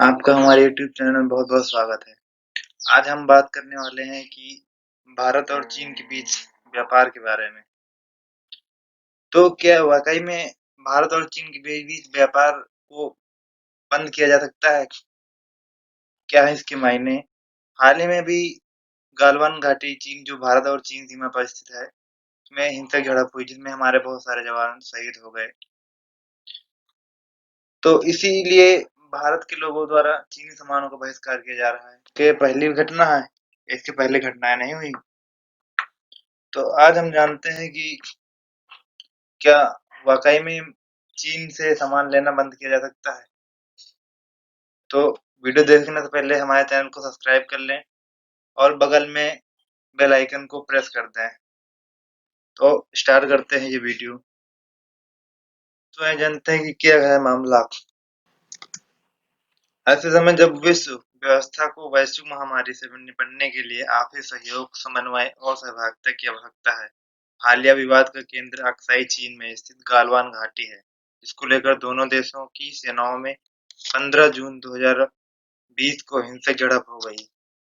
आपका हमारे YouTube channel में बहुत-बहुत स्वागत है। आज हम बात करने वाले हैं कि भारत और चीन के बीच व्यापार के बारे में। तो क्या वाक़ई में भारत और चीन के बीच व्यापार को बंद किया जा सकता है? क्या है इसके मायने? हाल ही में भी गालवान घाटी चीन जो भारत और चीन सीमा पर स्थित है, में हिंसक झड़प हुई जिसमें हमारे बहुत सारे जवान शहीद हो गए। तो इसीलिए भारत के लोगों द्वारा चीनी सामानों का बहिष्कार किया जा रहा है। क्या ये पहली घटना है? इसके पहले घटनाएँ नहीं हुई? तो आज हम जानते हैं कि क्या वाक़ई में चीन से सामान लेना बंद किया जा सकता है? तो वीडियो देखने से पहले हमारे चैनल को सब्सक्राइब कर लें और बगल में बेल आइकन को प्रेस कर दें। तो स्टार्ट करते हैं ये वीडियो। तो ये जानते हैं कि क्या है मामला। ऐसे समय जब विश्व व्यवस्था को वैश्विक महामारी से निपटने के लिए आपसी सहयोग, समन्वय और सहभागिता की आवश्यकता है। हालिया विवाद का केंद्र अक्साई चीन में स्थित गालवान घाटी है, जिसको लेकर दोनों देशों की सेनाओं में 15 जून 2020 को हिंसक झड़प हो गई।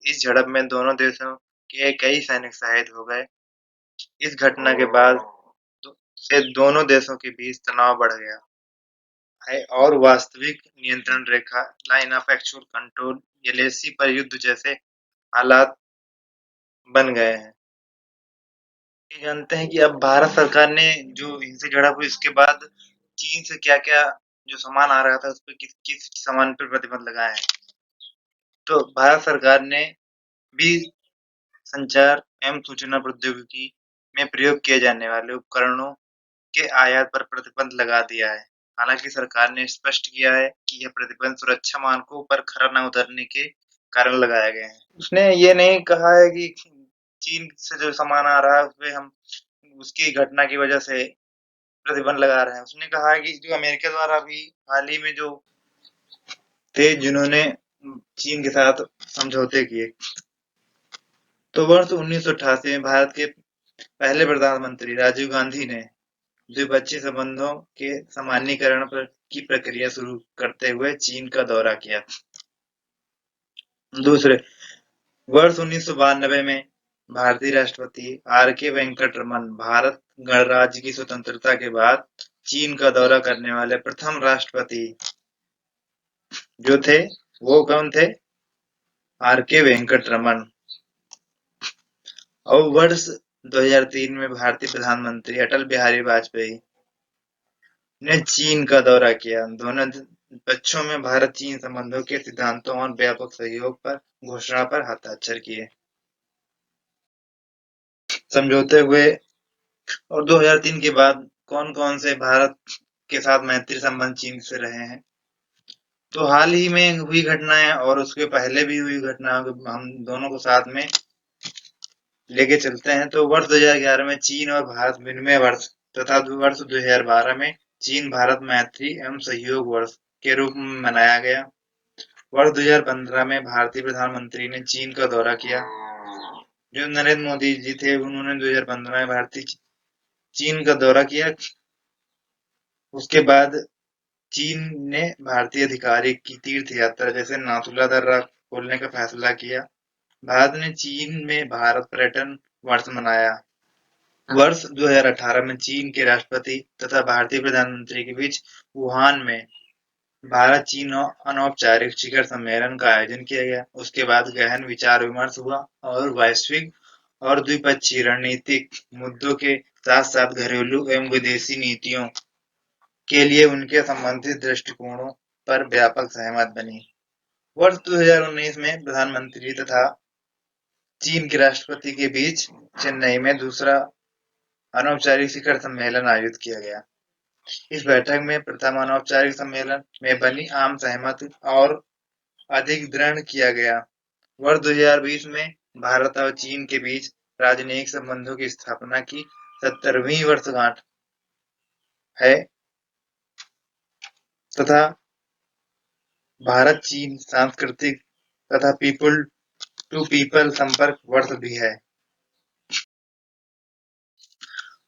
इस झड़प में दोनों देशों के कई सैनिक शहीद हो गए। इस घटना के बाद से दोनों देशों के बीच तनाव बढ़ गया है और वास्तविक नियंत्रण रेखा line of actual control LAC पर युद्ध जैसे हालात बन गए हैं। ये जानते हैं कि अब भारत सरकार ने जो हिंसक झड़प हुई इसके बाद चीन से क्या-क्या जो सामान आ रहा था उस पे किस-किस सामान पे प्रतिबंध लगाया है। तो भारत सरकार ने भी संचार एवं सूचना प्रौद्योगिकी में प्रयोग किए जाने वाले उपकरणों के आयात पर प्रतिबंध लगा दिया है। हालांकि सरकार ने स्पष्ट किया है कि यह प्रतिबंध सुरक्षा मानकों पर खरा न उतरने के कारण लगाए गए हैं। उसने ये नहीं कहा है कि चीन से जो सामान आ रहा है उसपे हम उसकी घटना की वजह से प्रतिबंध लगा रहे हैं। उसने कहा है कि जो अमेरिका द्वारा भी हाल ही में जो थे जिन्होंने चीन के साथ समझौते किए। तो वर्ष 1988 में भारत के पहले प्रधानमंत्री राजीव गांधी ने द्विपक्षीय संबंधों के सामान्यीकरण पर की प्रक्रिया शुरू करते हुए चीन का दौरा किया। दूसरे वर्ष 1992 में भारतीय राष्ट्रपति आर के वेंकट रमन भारत गणराज्य की स्वतंत्रता के बाद चीन का दौरा करने वाले प्रथम राष्ट्रपति जो थे वो कौन थे? आर के वेंकट रमन। और वर्ष 2003 में भारतीय प्रधानमंत्री अटल बिहारी वाजपेयी ने चीन का दौरा किया। दोनों पक्षों में भारत-चीन संबंधों के सिद्धांतों और व्यापक सहयोग पर घोषणा पर हस्ताक्षर किए। समझौते हुए और 2003 के बाद कौन-कौन से भारत के साथ मैत्री संबंध चीन से रहे हैं? तो हाल ही में हुई घटनाएं और उसके पहले भी हुई घटनाओं को हम दोनों को साथ में लेके चलते हैं। तो वर्ष 2011 में चीन और भारत विनिमय वर्ष तथा वर्ष 2012 में चीन भारत मैत्री एवं सहयोग वर्ष के रूप में मनाया गया। वर्ष 2015 में भारतीय प्रधानमंत्री ने चीन का दौरा किया। जो नरेंद्र मोदी जी थे उन्होंने 2015 में भारतीय चीन का दौरा किया। उसके बाद चीन ने भारतीय अधिकारी की तीर्थ यात्रा जैसे नाथुला दर्रा खोलने का फैसला किया। भारत ने चीन में भारत पर्यटन वर्ष मनाया। वर्ष 2018 में चीन के राष्ट्रपति तथा भारतीय प्रधानमंत्री के बीच वुहान में भारत चीन अनौपचारिक शिखर सम्मेलन का आयोजन किया गया। उसके बाद गहन विचार विमर्श हुआ और वैश्विक और द्विपक्षीय रणनीतिक मुद्दों के साथ साथ घरेलू एवं विदेशी नीतियों के लिए उनके संबंधित दृष्टिकोणों पर व्यापक सहमत बनी। वर्ष 2019 में प्रधानमंत्री तथा चीन के राष्ट्रपति के बीच चेन्नई में दूसरा अनौपचारिक शिखर सम्मेलन आयोजित किया गया। इस बैठक में प्रथम अनौपचारिक सम्मेलन में बनी आम सहमति और अधिक दृढ़ किया गया। वर्ष 2020 में भारत और चीन के बीच राजनयिक संबंधों की स्थापना की 70वीं वर्षगांठ है तथा भारत चीन सांस्कृतिक तथा पीपल टू पीपल संपर्क वर्ष भी है।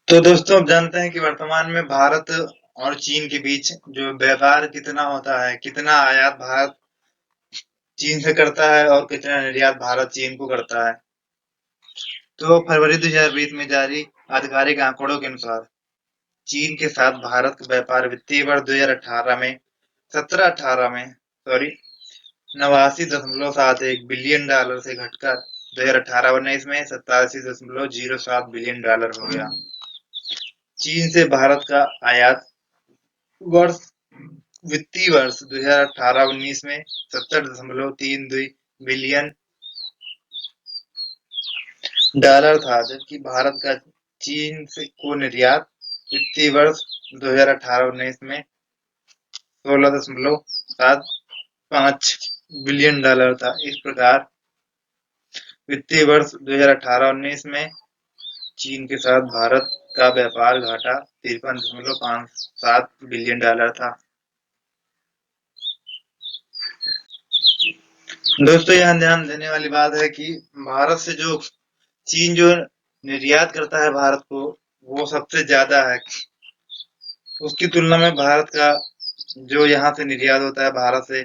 तो दोस्तों आप जानते हैं कि वर्तमान में भारत और चीन के बीच जो व्यापार कितना होता है, कितना आयात भारत चीन से करता है और कितना निर्यात भारत चीन को करता है। तो फरवरी 2020 में जारी आधिकारिक आंकड़ों के अनुसार चीन के साथ भारत का व्यापार वित्तीय वर्ष 2018 में 17-18 में सॉरी 89.71 बिलियन डॉलर से घटकर 2018-19 में 87.07 बिलियन डॉलर हो गया। चीन से भारत का आयात वर्ष वित्तीय वर्ष 2018-19 में 70.32 बिलियन डॉलर था, जबकि भारत का चीन से को निर्यात वित्तीय वर्ष 2018-19 में 16.75 बिलियन डॉलर था। इस प्रकार वित्तीय वर्ष 2018-19 में चीन के साथ भारत का व्यापार घाटा 53.57 बिलियन डॉलर था। दोस्तों, यहाँ ध्यान देने वाली बात है कि भारत से जो चीन जो निर्यात करता है भारत को, वो सबसे ज्यादा है। उसकी तुलना में भारत का जो यहाँ से निर्यात होता है भारत से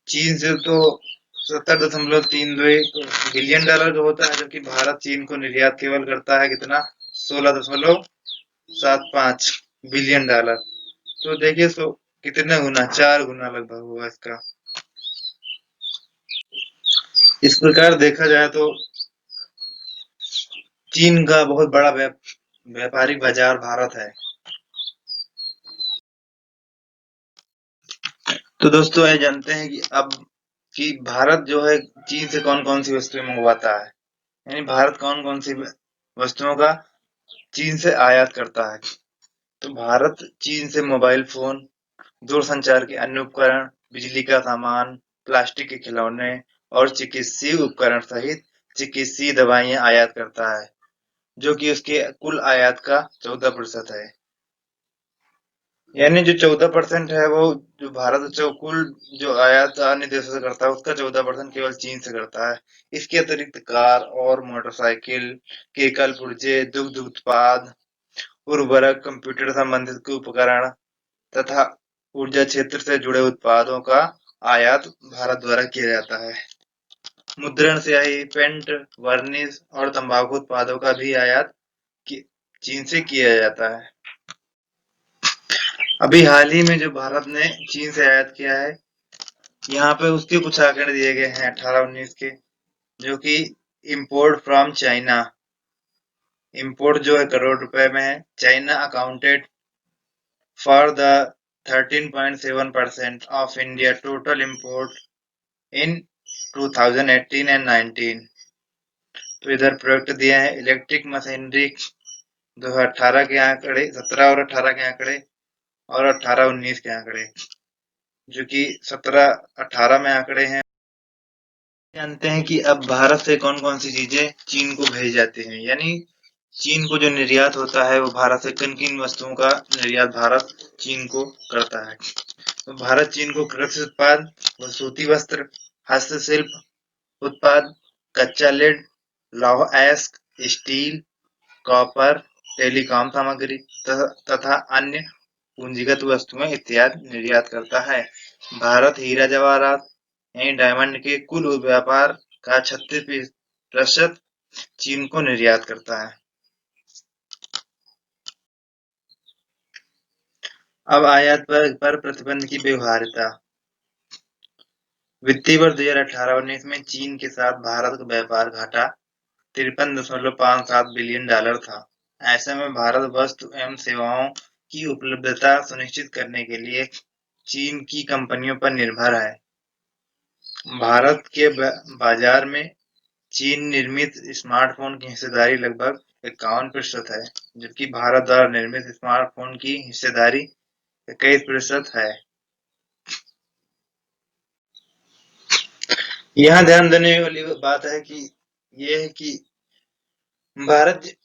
चीन से, तो 70.32 बिलियन डॉलर का होता है, जबकि भारत चीन को निर्यात केवल करता है कितना, 16.75 बिलियन डॉलर। तो देखिए, सो कितना गुना, 4 गुना लगभग हुआ इसका। इस प्रकार देखा जाए तो चीन का बहुत बड़ा व्यापारिक बाजार भारत है। तो दोस्तों, ये जानते हैं कि अब कि भारत जो है चीन से कौन कौन सी वस्तुएं मंगवाता है, यानी भारत कौन कौन सी वस्तुओं का चीन से आयात करता है। तो भारत चीन से मोबाइल फोन, दूरसंचार के अन्य उपकरण, बिजली का सामान, प्लास्टिक के खिलौने और चिकित्सीय उपकरण सहित चिकित्सीय दवाइयां आयात करता है, जो कि उसके कुल आयात का 14% है। यानी जो 14% है, वो जो भारत जो कुल जो आयात अन्य देशों से करता है, उसका 14% केवल चीन से करता है। इसके अतिरिक्त कार और मोटरसाइकिल के कल पुर्जे, दुग्ध उत्पाद, उर्वरक, कंप्यूटर संबंधित उपकरण तथा ऊर्जा क्षेत्र से जुड़े उत्पादों का आयात भारत द्वारा किया जाता है। मुद्रण, स्याही, पेंट, वर्निश और तंबाकू उत्पादों का भी आयात चीन से किया जाता है। अभी हाल ही में जो भारत ने चीन से आयात किया है, यहाँ पे उसके कुछ आंकड़े दिए गए हैं 18-19 के, जो कि इम्पोर्ट फ्रॉम चाइना, इम्पोर्ट जो है करोड़ रुपए में है। China accounted for the 13.7% of India total import in 2018 and 19। तो इधर प्रोडक्ट दिए हैं इलेक्ट्रिक मशीनरी 2018 के आंकड़े, 17 और 18 के आंकड़े और 18-19 के आंकड़े, जो कि 17-18 में आंकड़े हैं। जानते हैं कि अब भारत से कौन कौन सी चीजें चीन को भेजी जाती हैं, यानी चीन को जो निर्यात होता है, वो भारत से किन किन वस्तुओं का निर्यात भारत चीन को करता है। तो भारत चीन को कृषि उत्पाद, सूती वस्त्र, हस्तशिल्प उत्पाद, कच्चा लेड, लौह अयस्क, स्टील, कॉपर, टेलीकॉम सामग्री तथा अन्य पूंजीगत वस्तुएं इत्यादि निर्यात करता है। भारत हीरा जवाहरात यानी डायमंड के कुल व्यापार का 36% चीन को निर्यात करता है। अब आयात पर प्रतिबंध की व्यवहार्यता। वित्तीय वर्ष 2018-19 में चीन के साथ भारत का व्यापार घाटा 53.57 बिलियन डॉलर था। ऐसे में भारत वस्तु एवं सेवाओं की उपलब्धता सुनिश्चित करने के लिए चीन की कंपनियों पर निर्भर है। भारत के बाजार में चीन निर्मित स्मार्टफोन की हिस्सेदारी लगभग 51% है, जबकि भारत द्वारा निर्मित स्मार्टफोन की हिस्सेदारी 21% है। यहाँ ध्यान देने वाली बात है कि ये है कि भारत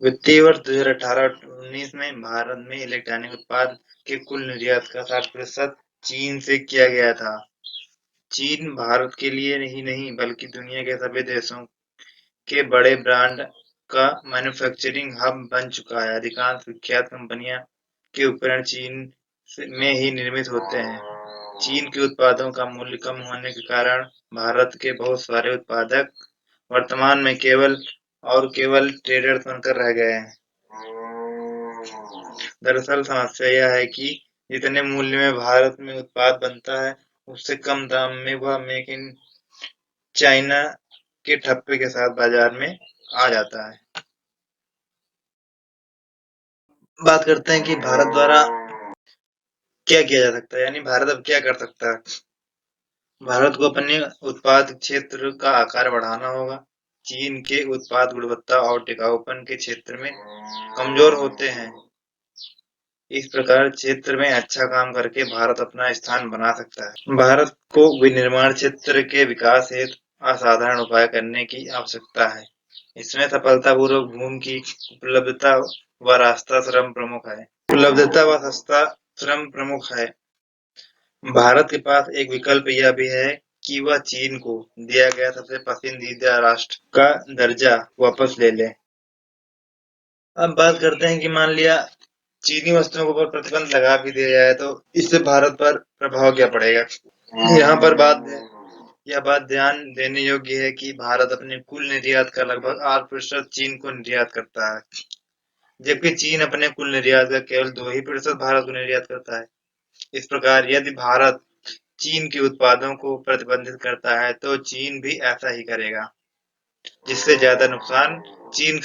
वित्तीय वर्ष 2018-19 में भारत में इलेक्ट्रॉनिक उत्पाद के कुल निर्यात का 60% चीन से किया गया था। चीन भारत के लिए ही नहीं बल्कि दुनिया के सभी देशों के बड़े ब्रांड का मैन्युफैक्चरिंग हब बन चुका है। अधिकांश विख्यात कंपनियां के उपकरण चीन में ही निर्मित होते हैं। चीन के उत्पादों का मूल्य कम होने के कारण भारत के बहुत सारे उत्पादक वर्तमान में केवल ट्रेडर्स बनकर रह गए हैं। दरअसल समस्या यह है कि जितने मूल्य में भारत में उत्पाद बनता है, उससे कम दाम में वह मेक इन चाइना के ठप्पे के साथ बाजार में आ जाता है। बात करते हैं कि भारत द्वारा क्या किया जा सकता है, यानी भारत अब क्या कर सकता है। भारत को अपने उत्पाद क्षेत्र का आकार बढ़ाना होगा। चीन के उत्पाद गुणवत्ता और टिकाऊपन के क्षेत्र में कमजोर होते हैं। इस प्रकार क्षेत्र में अच्छा काम करके भारत अपना स्थान बना सकता है। भारत को विनिर्माण क्षेत्र के विकास हेतु असाधारण उपाय करने की आवश्यकता है। इसमें सफलतापूर्वक भूमि की उपलब्धता व रास्ता श्रम प्रमुख है। उपलब्धता व सस्ता श्रम प्रमुख है। भारत के पास एक विकल्प यह भी है कि वह चीन को दिया गया सबसे पसंदीदा राष्ट्र का दर्जा वापस ले ले। अब बात करते हैं कि मान लिया चीनी वस्तुओं के ऊपर प्रतिबंध लगा भी दिया जाए तो इससे भारत पर प्रभाव क्या पड़ेगा। यहाँ पर यह बात ध्यान देने योग्य है कि भारत अपने कुल निर्यात का लगभग 8% चीन को निर्यात करता है, जबकि चीन अपने कुल निर्यात का केवल 2% भारत को निर्यात करता है। इस प्रकार यदि भारत चीन के उत्पादों को प्रतिबंधित करता है तो चीन भी ऐसा ही करेगा, जिससे ज्यादा नुकसान चीन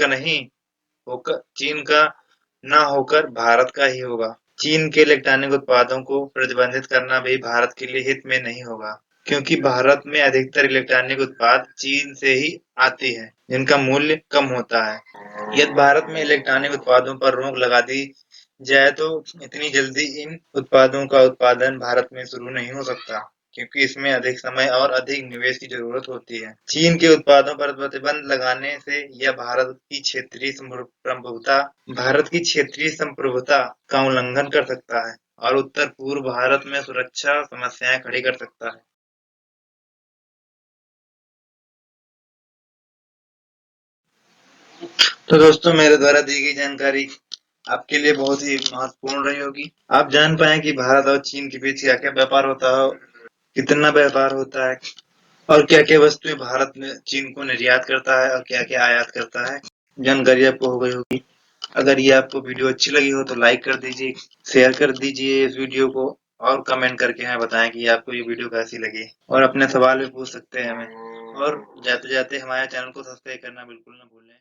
का ना होकर भारत का ही होगा। चीन के इलेक्ट्रॉनिक उत्पादों को प्रतिबंधित करना भी भारत के लिए हित में नहीं होगा, क्योंकि भारत में अधिकतर इलेक्ट्रॉनिक उत्पाद चीन से ही आती है, जिनका मूल्य कम होता है। यदि भारत में इलेक्ट्रॉनिक उत्पादों पर रोक लगा दी जाए तो इतनी जल्दी इन उत्पादों का उत्पादन भारत में शुरू नहीं हो सकता, क्योंकि इसमें अधिक समय और अधिक निवेश की जरूरत होती है। चीन के उत्पादों पर प्रतिबंध लगाने से यह भारत की क्षेत्रीय संप्रभुता का उल्लंघन कर सकता है और उत्तर पूर्व भारत में सुरक्षा समस्याएं खड़ी कर सकता है। तो दोस्तों, मेरे द्वारा दी गई जानकारी आपके लिए बहुत ही महत्वपूर्ण रही होगी। आप जान पाए कि भारत और चीन के बीच क्या क्या व्यापार होता है, कितना व्यापार होता है और क्या क्या वस्तुएं भारत में चीन को निर्यात करता है और क्या क्या आयात करता है। जानकारी आपको हो गई होगी। अगर ये आपको वीडियो अच्छी लगी हो तो लाइक कर दीजिए, शेयर कर दीजिए इस वीडियो को और कमेंट करके हमें बताएं कि आपको ये वीडियो कैसी लगी, और अपने सवाल भी पूछ सकते हैं हमें। और जाते जाते हमारे चैनल को सब्सक्राइब करना बिल्कुल ना भूलें।